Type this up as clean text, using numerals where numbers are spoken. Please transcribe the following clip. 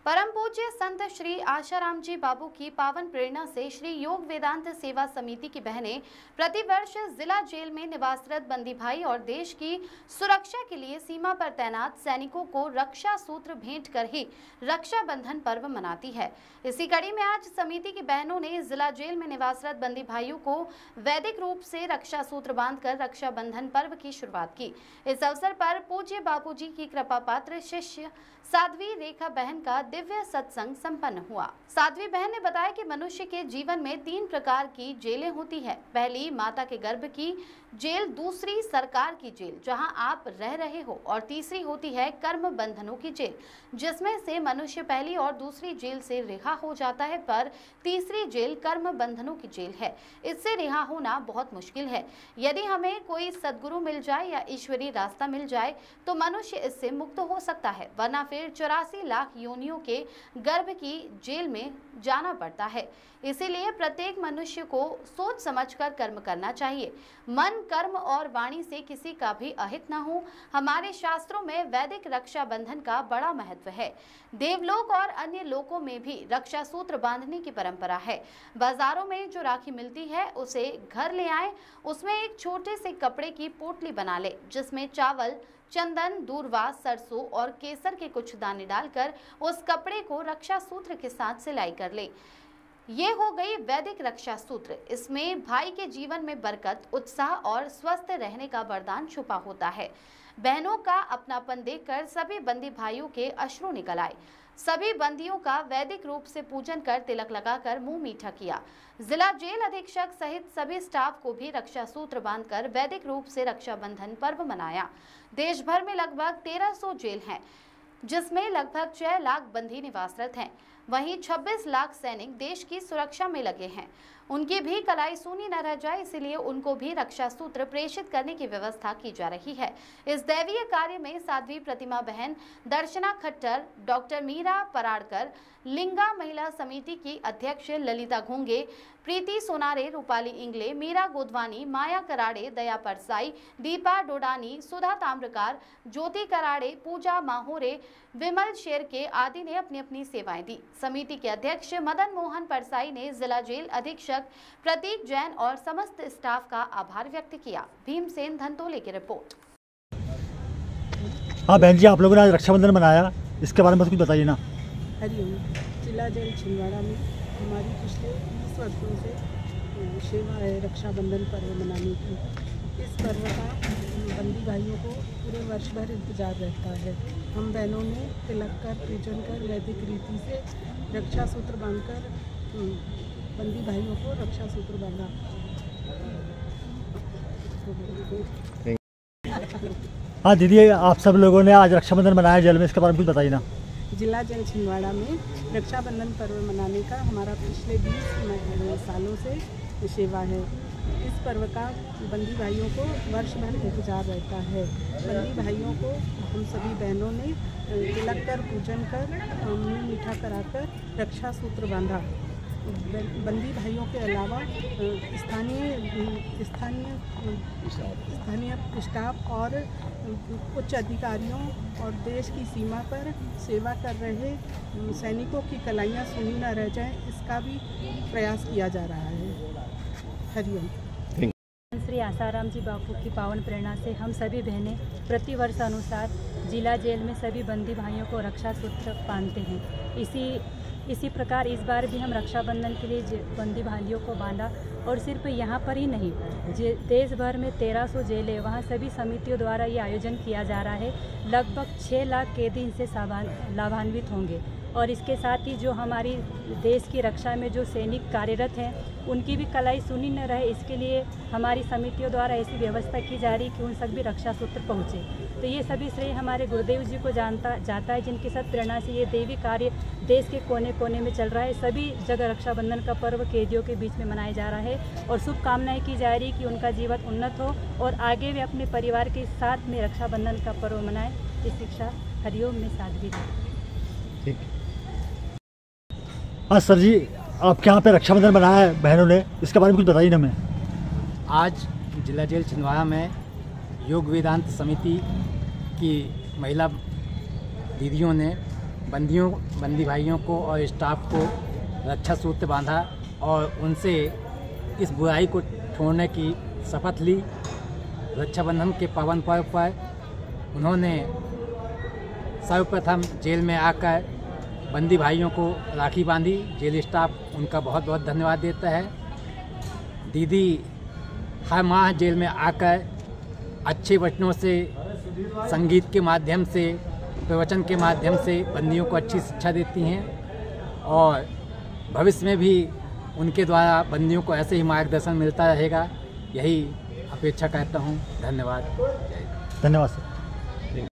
परम पूज्य संत श्री आशाराम जी बाबू की पावन प्रेरणा से श्री योग वेदांत सेवा समिति की बहनें प्रतिवर्ष जिला जेल में निवासरत बंदी भाई और देश की सुरक्षा के लिए सीमा पर तैनात सैनिकों को रक्षा सूत्र भेंट कर ही रक्षा बंधन पर्व मनाती है। इसी कड़ी में आज समिति की बहनों ने जिला जेल में निवासरत बंदी भाइयों को वैदिक रूप से रक्षा सूत्र बांधकर रक्षा बंधन पर्व की शुरुआत की। इस अवसर पर पूज्य बापू जी की कृपा पात्र शिष्य साध्वी रेखा बहन का दिव्य सत्संग संपन्न हुआ। साध्वी बहन ने बताया कि मनुष्य के जीवन में 3 प्रकार की जेलें होती है। पहली माता के गर्भ की जेल, दूसरी सरकार की जेल जहां आप रह रहे हो, और तीसरी होती है कर्म बंधनों की जेल, जिसमें से मनुष्य पहली और दूसरी जेल से रिहा हो जाता है, पर तीसरी जेल कर्म बंधनों की जेल है। इससे रिहा होना बहुत मुश्किल है। यदि हमें कोई सद्गुरु मिल जाए या ईश्वरीय रास्ता मिल जाए तो मनुष्य इससे मुक्त हो सकता है, वरना फिर 84 लाख योनियों के गर्भ की जेल में जाना पड़ता है। इसीलिए प्रत्येक मनुष्य को सोच समझकर कर्म करना चाहिए। मन, कर्म और वाणी से किसी का भी अहित न हो। हमारे शास्त्रों में वैदिक रक्षा बंधन का बड़ा महत्व है। देवलोक और अन्य लोकों में भी रक्षा सूत्र बांधने की परंपरा है। बाजारों में जो राखी मिलती है उसे घर ले आए, उसमें एक छोटे से कपड़े की पोटली बना ले, जिसमें चावल, चंदन, दूर्वा, सरसों और केसर के कुछ दाने डालकर उस कपड़े को रक्षा सूत्र के साथ सिलाई कर ले। ये हो गई वैदिक रक्षा सूत्र। इसमें भाई के जीवन में बरकत, उत्साह और स्वस्थ रहने का वरदान छुपा होता है। बहनों का अपनापन देखकर सभी बंदी भाइयों के अश्रु निकल आए। सभी बंदियों का वैदिक रूप से पूजन कर तिलक लगाकर मुंह मीठा किया। जिला जेल अधीक्षक सहित सभी स्टाफ को भी रक्षा सूत्र बांधकर वैदिक रूप से रक्षाबंधन पर्व मनाया। देश भर में लगभग 1300 जेल हैं, जिसमें लगभग 6 लाख बंदी निवासरत हैं। वहीं 26 लाख सैनिक देश की सुरक्षा में लगे हैं। उनकी भी कलाई सूनी न रह जाए, इसलिए उनको भी रक्षा सूत्र प्रेषित करने की व्यवस्था की जा रही है। इस दैवीय कार्य में साध्वी प्रतिमा बहन, दर्शना खट्टर, डॉक्टर मीरा पराड़कर, लिंगा महिला समिति की अध्यक्ष ललिता घोंगे, प्रीति सोनारे, रूपाली इंगले, मीरा गोदवानी, माया कराड़े, दया परसाई, दीपा डोडानी, सुधा ताम्रकार, ज्योति कराड़े, पूजा माहोरे, विमल शेरके आदि ने अपनी अपनी सेवाएं दी। समिति के अध्यक्ष मदन मोहन परसाई ने जिला जेल अधीक्षक प्रतीक जैन और समस्त स्टाफ का आभार व्यक्त किया। भीमसेन धंतोले की रिपोर्ट। हाँ बहन जी, आप लोगों ने आज रक्षाबंधन मनाया, इसके बारे में कुछ बताइए ना। हरिओम। जिला जेल छिंदवाड़ा में हमारी पिछले 20 वर्षों से सेवा है रक्षाबंधन पर्व मनाने की। इस पर्व का बंदी भाइयों को पूरे वर्ष भर इंतजार रहता है। हम बहनों ने तिलक कर, पूजन कर, वैदिक रीति से रक्षा सूत्र बांधकर बंदी भाइयों को रक्षा सूत्र बांधा। हाँ दीदी, आप सब लोगों ने आज रक्षाबंधन मनाया जेल में, इसके बारे में कुछ बताइए ना। जिला जेल छिंदवाड़ा में रक्षाबंधन पर्व मनाने का हमारा पिछले 20 सालों से सेवा है। इस पर्व का बंदी भाइयों को वर्ष भर इंतजार रहता है। बंदी भाइयों को हम सभी बहनों ने तिलक कर, पूजन कर, मुँह मीठा कराकर रक्षा सूत्र बांधा। बंदी भाइयों के अलावा स्थानीय स्टाफ और उच्च अधिकारियों और देश की सीमा पर सेवा कर रहे सैनिकों की कलाइयाँ सुनी न रह जाएं, इसका भी प्रयास किया जा रहा है। हरिओम। श्री आशाराम जी बापू की पावन प्रेरणा से हम सभी बहनें प्रतिवर्ष अनुसार जिला जेल में सभी बंदी भाइयों को रक्षा सूत्र बांधते हैं। इसी प्रकार इस बार भी हम रक्षाबंधन के लिए बंदी भाइयों को बांधा, और सिर्फ यहाँ पर ही नहीं, देश भर में 1300 जेलें, वहाँ सभी समितियों द्वारा ये आयोजन किया जा रहा है। लगभग 6 लाख कैदी इनसे लाभान्वित होंगे, और इसके साथ ही जो हमारी देश की रक्षा में जो सैनिक कार्यरत हैं उनकी भी कलाई सुनी न रहे, इसके लिए हमारी समितियों द्वारा ऐसी व्यवस्था की जा रही कि उन तक भी रक्षा सूत्र पहुँचे। तो ये सभी श्रेय हमारे गुरुदेव जी को जाता है, जिनकी सत प्रेरणा से ये देवी कार्य देश के कोने कोने में चल रहा है। सभी जगह रक्षाबंधन का पर्व कैदियों के बीच में मनाया जा रहा है, और शुभकामनाएं की जा रही कि उनका जीवन उन्नत हो और आगे वे अपने परिवार के साथ में रक्षाबंधन का पर्व मनाएं। इस शिक्षा हरिओम में साधवी। ठीक। हाँ सर जी, आपके यहाँ पे रक्षाबंधन मनाया है बहनों ने, इसके बारे में कुछ बताइए ना। मैं आज जिला जेल छिंदवाड़ा में योग वेदांत समिति की महिला दीदियों ने बंदी भाइयों को और स्टाफ को रक्षा सूत्र बांधा और उनसे इस बुराई को छोड़ने की शपथ ली। रक्षाबंधन के पावन पर्व पर उन्होंने सर्वप्रथम जेल में आकर बंदी भाइयों को राखी बांधी। जेल स्टाफ उनका बहुत बहुत धन्यवाद देता है। दीदी हर माह जेल में आकर अच्छे वचनों से, संगीत के माध्यम से, प्रवचन के माध्यम से बंदियों को अच्छी शिक्षा देती हैं और भविष्य में भी उनके द्वारा बंदियों को ऐसे ही मार्गदर्शन मिलता रहेगा, यही अपेक्षा करता हूँ। धन्यवाद। धन्यवाद सर।